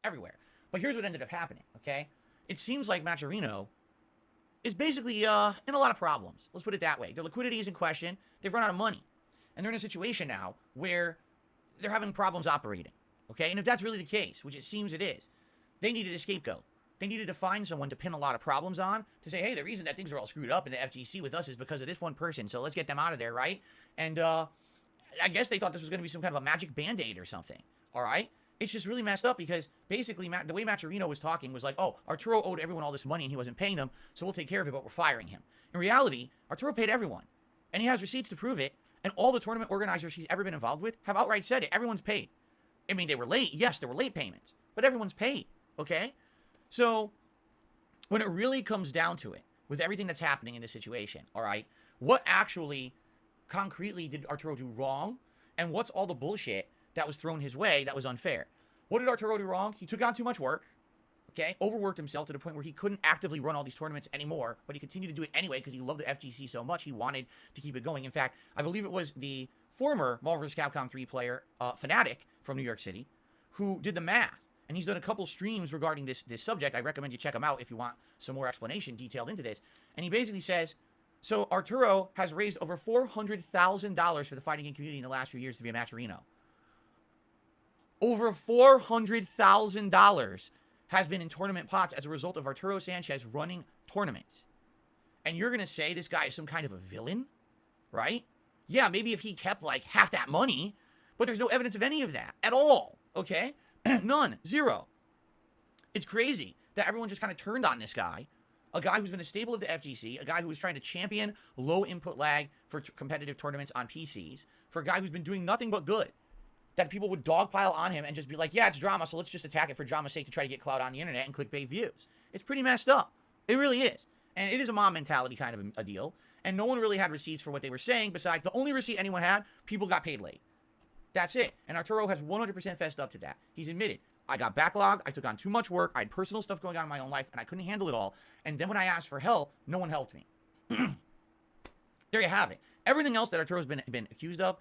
everywhere. But here's what ended up happening, okay? It seems like Maturino is basically in a lot of problems. Let's put it that way. Their liquidity is in question. They've run out of money. And they're in a situation now where they're having problems operating, okay? And if that's really the case, which it seems it is, they needed a scapegoat. They needed to find someone to pin a lot of problems on to say, hey, the reason that things are all screwed up in the FGC with us is because of this one person, so let's get them out of there, right? And I guess they thought this was going to be some kind of a magic Band-Aid or something, all right? It's just really messed up because basically the way Maturino was talking was like, oh, Arturo owed everyone all this money and he wasn't paying them, so we'll take care of it, but we're firing him. In reality, Arturo paid everyone, and he has receipts to prove it, and all the tournament organizers he's ever been involved with have outright said it. Everyone's paid. I mean, they were late. Yes, there were late payments, but everyone's paid, okay? So when it really comes down to it, with everything that's happening in this situation, all right, what actually concretely did Arturo do wrong, and what's all the bullshit that was thrown his way that was unfair? What did Arturo do wrong? He took on too much work, okay, overworked himself to the point where he couldn't actively run all these tournaments anymore, but he continued to do it anyway because he loved the FGC so much he wanted to keep it going. In fact, I believe it was the former Marvel vs. Capcom 3 player, Fnatic from New York City, who did the math. And he's done a couple streams regarding this subject. I recommend you check him out if you want some more explanation detailed into this. And he basically says, so Arturo has raised over $400,000 for the fighting game community in the last few years to be a Maturino. Over $400,000 has been in tournament pots as a result of Arturo Sanchez running tournaments. And you're going to say this guy is some kind of a villain, right? Yeah, maybe if he kept like half that money, but there's no evidence of any of that at all, okay? None. Zero. It's crazy that everyone just kind of turned on this guy, a guy who's been a staple of the FGC, a guy who was trying to champion low input lag for competitive tournaments on PCs, for a guy who's been doing nothing but good, that people would dogpile on him and just be like, yeah, it's drama, so let's just attack it for drama's sake to try to get clout on the internet and clickbait views. It's pretty messed up. It really is. And it is a mob mentality kind of a deal. And no one really had receipts for what they were saying, besides the only receipt anyone had, people got paid late. That's it. And Arturo has 100% fessed up to that. He's admitted, I got backlogged, I took on too much work, I had personal stuff going on in my own life, and I couldn't handle it all. And then when I asked for help, no one helped me. There you have it. Everything else that Arturo's been accused of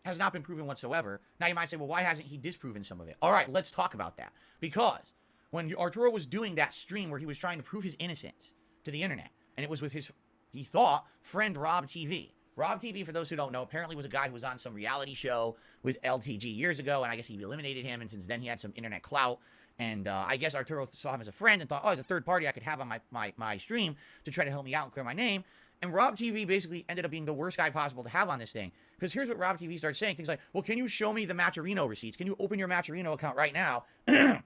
has not been proven whatsoever. Now you might say, well, why hasn't he disproven some of it? All right, let's talk about that. Because when Arturo was doing that stream where he was trying to prove his innocence to the internet, and it was with his, he thought, friend Rob TV. Rob TV, for those who don't know, apparently was a guy who was on some reality show with LTG years ago, and I guess he eliminated him, and since then he had some internet clout, and I guess Arturo saw him as a friend and thought, oh, as a third party I could have on my stream to try to help me out and clear my name, and Rob TV basically ended up being the worst guy possible to have on this thing, because here's what Rob TV started saying, things like, well, can you show me the Maturino receipts? Can you open your Maturino account right now and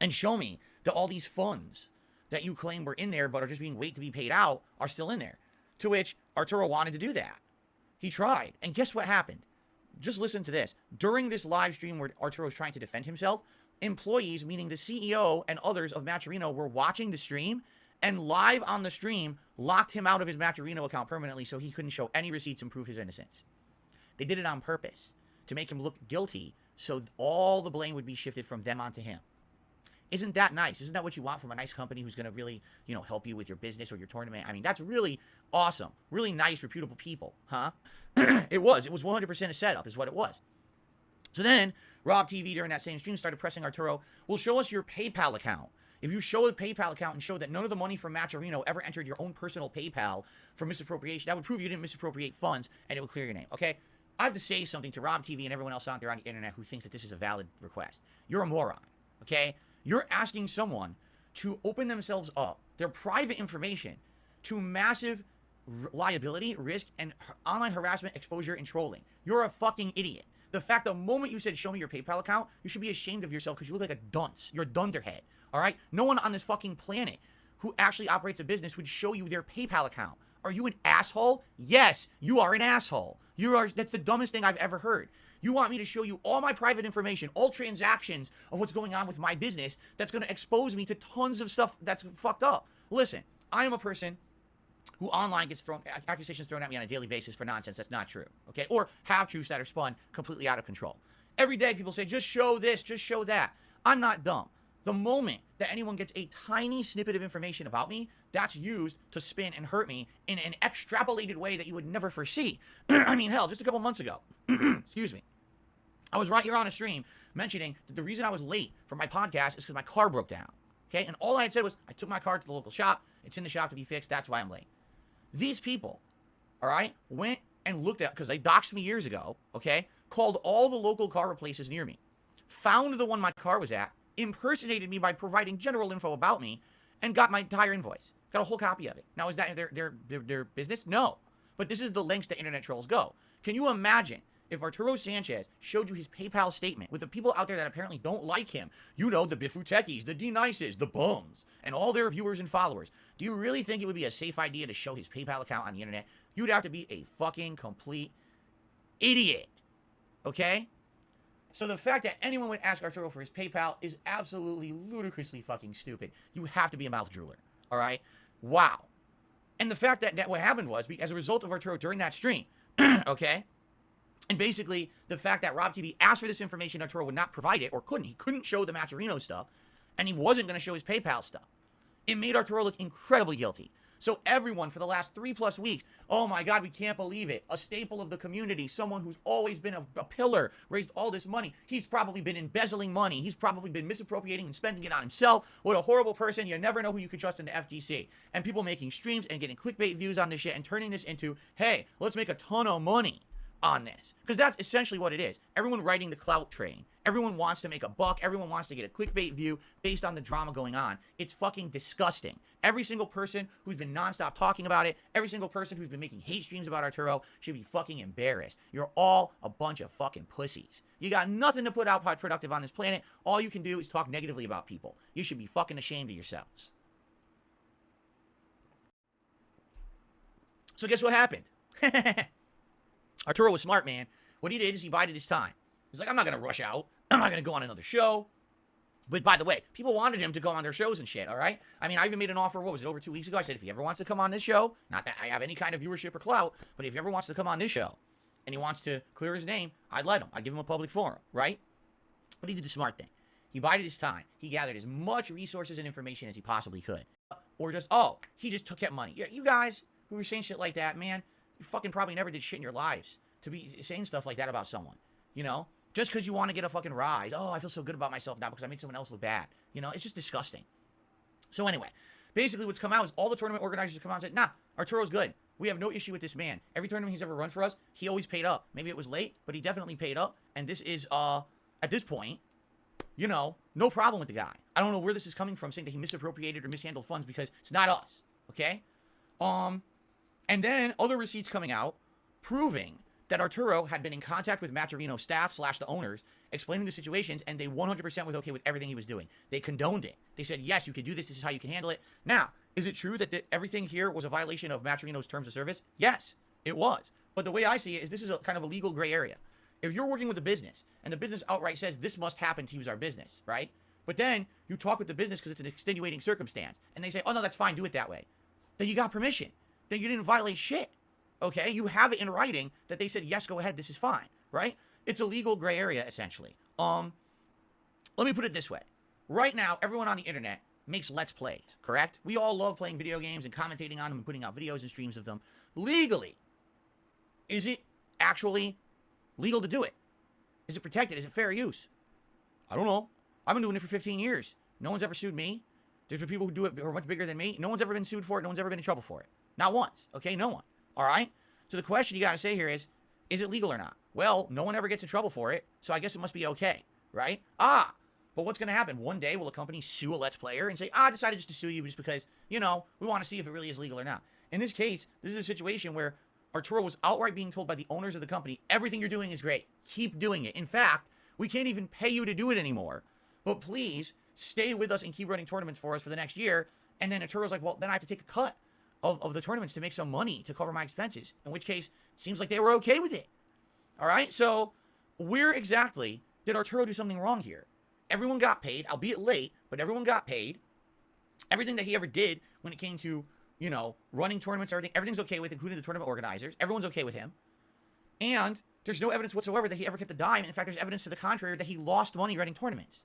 show me that all these funds that you claim were in there but are just being waiting to be paid out are still in there? To which Arturo wanted to do that. He tried. And guess what happened? Just listen to this. During this live stream where Arturo was trying to defend himself, employees, meaning the CEO and others of Maturino, were watching the stream and live on the stream locked him out of his Maturino account permanently so he couldn't show any receipts and prove his innocence. They did it on purpose to make him look guilty so all the blame would be shifted from them onto him. Isn't that nice? Isn't that what you want from a nice company who's going to really, you know, help you with your business or your tournament? I mean, that's really awesome. Really nice, reputable people, huh? It was 100% a setup is what it was. So then, Rob TV during that same stream started pressing Arturo, well, show us your PayPal account. If you show the PayPal account and show that none of the money from Maturino ever entered your own personal PayPal for misappropriation, that would prove you didn't misappropriate funds and it would clear your name, okay? I have to say something to Rob TV and everyone else out there on the internet who thinks that this is a valid request. You're a moron, okay? You're asking someone to open themselves up, their private information, to massive liability, risk, and online harassment, exposure, and trolling. You're a fucking idiot. The fact the moment you said, show me your PayPal account, you should be ashamed of yourself because you look like a dunce. You're a dunderhead, all right? No one on this fucking planet who actually operates a business would show you their PayPal account. Are you an asshole? Yes, you are an asshole. That's the dumbest thing I've ever heard. You want me to show you all my private information, all transactions of what's going on with my business that's going to expose me to tons of stuff that's fucked up. Listen, I am a person who online gets accusations thrown at me on a daily basis for nonsense that's not true, okay? Or half-truths that are spun completely out of control. Every day people say, just show this, just show that. I'm not dumb. The moment that anyone gets a tiny snippet of information about me, that's used to spin and hurt me in an extrapolated way that you would never foresee. I mean, hell, just a couple months ago, excuse me, I was right here on a stream mentioning that the reason I was late for my podcast is because my car broke down. Okay, and all I had said was, I took my car to the local shop. It's in the shop to be fixed. That's why I'm late. These people, all right, went and looked at, because they doxed me years ago, okay, called all the local car places near me, found the one my car was at, impersonated me by providing general info about me, and got my entire invoice. Got a whole copy of it. Now, is that their business? No. But this is the lengths that internet trolls go. Can you imagine if Arturo Sanchez showed you his PayPal statement with the people out there that apparently don't like him? You know, the Bifu Techies, the D-Nices, the bums, and all their viewers and followers. Do you really think it would be a safe idea to show his PayPal account on the internet? You'd have to be a fucking complete idiot. Okay? So the fact that anyone would ask Arturo for his PayPal is absolutely ludicrously fucking stupid. You have to be a mouth drooler. All right? Wow. And the fact that what happened was, as a result of Arturo during that stream, okay? And basically, the fact that Rob TV asked for this information, Arturo would not provide it, or couldn't. He couldn't show the Maturino stuff, and he wasn't going to show his PayPal stuff. It made Arturo look incredibly guilty. So everyone for the last 3+ weeks, oh my God, we can't believe it. A staple of the community, someone who's always been a pillar, raised all this money. He's probably been embezzling money. He's probably been misappropriating and spending it on himself. What a horrible person. You never know who you can trust in the FGC. And people making streams and getting clickbait views on this shit and turning this into, hey, let's make a ton of money on this. Because that's essentially what it is. Everyone riding the clout train. Everyone wants to make a buck. Everyone wants to get a clickbait view based on the drama going on. It's fucking disgusting. Every single person who's been nonstop talking about it, every single person who's been making hate streams about Arturo should be fucking embarrassed. You're all a bunch of fucking pussies. You got nothing to put out productive on this planet. All you can do is talk negatively about people. You should be fucking ashamed of yourselves. So guess what happened? Arturo was smart, man. What he did is he bided his time. He's like, I'm not going to rush out. I'm not going to go on another show. But by the way, people wanted him to go on their shows and shit, all right? I mean, I even made an offer, what was it, over 2 weeks ago? I said, if he ever wants to come on this show, not that I have any kind of viewership or clout, but if he ever wants to come on this show and he wants to clear his name, I'd let him. I'd give him a public forum, right? But he did the smart thing. He bided his time. He gathered as much resources and information as he possibly could. Or just, he just kept money. Yeah, you guys who were saying shit like that, man, you fucking probably never did shit in your lives to be saying stuff like that about someone, you know? Just because you want to get a fucking rise. Oh, I feel so good about myself now because I made someone else look bad. You know, it's just disgusting. So anyway, basically what's come out is all the tournament organizers have come out and said, nah, Arturo's good. We have no issue with this man. Every tournament he's ever run for us, he always paid up. Maybe it was late, but he definitely paid up. And this is, at this point, you know, no problem with the guy. I don't know where this is coming from, saying that he misappropriated or mishandled funds, because it's not us, okay? And then other receipts coming out proving that Arturo had been in contact with Maturino staff / the owners, explaining the situations, and they 100% was okay with everything he was doing. They condoned it. They said, yes, you can do this. This is how you can handle it. Now, is it true that everything here was a violation of Maturino's terms of service? Yes, it was. But the way I see it is this is a kind of a legal gray area. If you're working with a business, and the business outright says, this must happen to use our business, right? But then you talk with the business because it's an extenuating circumstance, and they say, oh, no, that's fine. Do it that way. Then you got permission. Then you didn't violate shit. Okay, you have it in writing that they said, yes, go ahead, this is fine, right? It's a legal gray area, essentially. Let me put it this way. Right now, everyone on the internet makes Let's Plays, correct? We all love playing video games and commentating on them and putting out videos and streams of them. Legally, is it actually legal to do it? Is it protected? Is it fair use? I don't know. I've been doing it for 15 years. No one's ever sued me. There's been people who do it who are much bigger than me. No one's ever been sued for it. No one's ever been in trouble for it. Not once, okay? No one. All right? So the question you got to say here is it legal or not? Well, no one ever gets in trouble for it, so I guess it must be okay, right? But what's going to happen? One day, will a company sue a Let's Player and say, I decided just to sue you just because, you know, we want to see if it really is legal or not. In this case, this is a situation where Arturo was outright being told by the owners of the company, everything you're doing is great. Keep doing it. In fact, we can't even pay you to do it anymore, but please stay with us and keep running tournaments for us for the next year. And then Arturo's like, well, then I have to take a cut of the tournaments to make some money to cover my expenses, in which case, it seems like they were okay with it. All right, so where exactly did Arturo do something wrong here? Everyone got paid, albeit late, but everyone got paid. Everything that he ever did when it came to, you know, running tournaments, everything's okay with, including the tournament organizers. Everyone's okay with him. And there's no evidence whatsoever that he ever kept a dime. In fact, there's evidence to the contrary that he lost money running tournaments.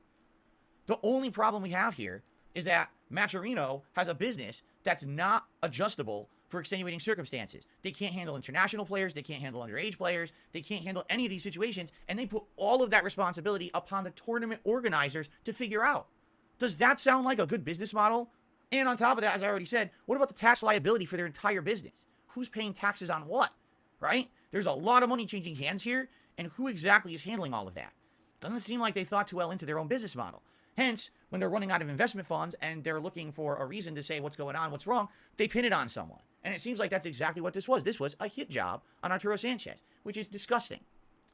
The only problem we have here is that Maturino has a business that's not adjustable for extenuating circumstances. They can't handle international players. They can't handle underage players. They can't handle any of these situations. And they put all of that responsibility upon the tournament organizers to figure out. Does that sound like a good business model? And on top of that, as I already said, what about the tax liability for their entire business? Who's paying taxes on what, right? There's a lot of money changing hands here. And who exactly is handling all of that? Doesn't seem like they thought too well into their own business model. Hence, when they're running out of investment funds and they're looking for a reason to say what's going on, what's wrong, they pin it on someone. And it seems like that's exactly what this was. This was a hit job on Arturo Sanchez, which is disgusting.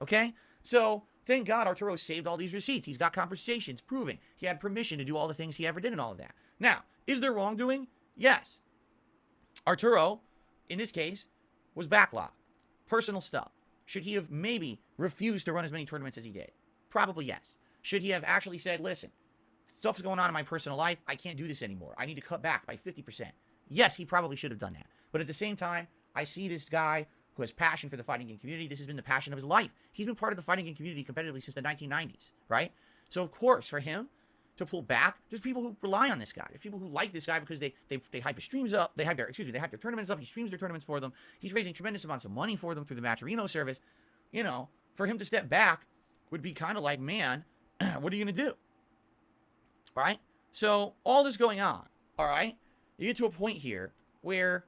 Okay? So, thank God Arturo saved all these receipts. He's got conversations proving he had permission to do all the things he ever did and all of that. Now, is there wrongdoing? Yes. Arturo, in this case, was backlogged. Personal stuff. Should he have maybe refused to run as many tournaments as he did? Probably yes. Should he have actually said, listen, stuff's going on in my personal life. I can't do this anymore. I need to cut back by 50%. Yes, he probably should have done that. But at the same time, I see this guy who has passion for the fighting game community. This has been the passion of his life. He's been part of the fighting game community competitively since the 1990s, right? So, of course, for him to pull back, there's people who rely on this guy. There's people who like this guy because they hype his streams up. They hype their tournaments up. He streams their tournaments for them. He's raising tremendous amounts of money for them through the Matcherino service. You know, for him to step back would be kind of like, man, what are you going to do? All right? So, all this going on, all right? You get to a point here where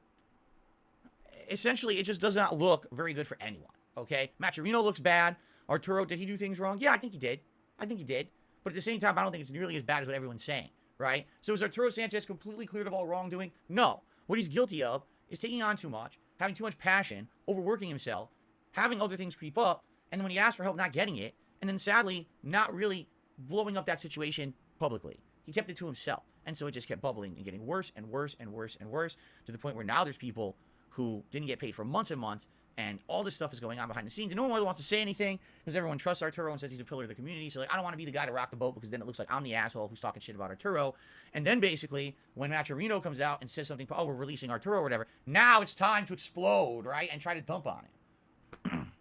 essentially it just does not look very good for anyone, okay? Matcherino looks bad. Arturo, did he do things wrong? Yeah, I think he did. But at the same time, I don't think it's nearly as bad as what everyone's saying, right? So is Arturo Sanchez completely cleared of all wrongdoing? No. What he's guilty of is taking on too much, having too much passion, overworking himself, having other things creep up, and then when he asks for help, not getting it, and then sadly, not really blowing up that situation publicly. He kept it to himself. And so it just kept bubbling and getting worse and worse and worse and worse to the point where now there's people who didn't get paid for months and months, and all this stuff is going on behind the scenes, and no one really wants to say anything because everyone trusts Arturo and says he's a pillar of the community. So, like, I don't want to be the guy to rock the boat because then it looks like I'm the asshole who's talking shit about Arturo. And then basically, when Matcherino comes out and says something, oh, we're releasing Arturo or whatever, now it's time to explode, right, and try to dump on him.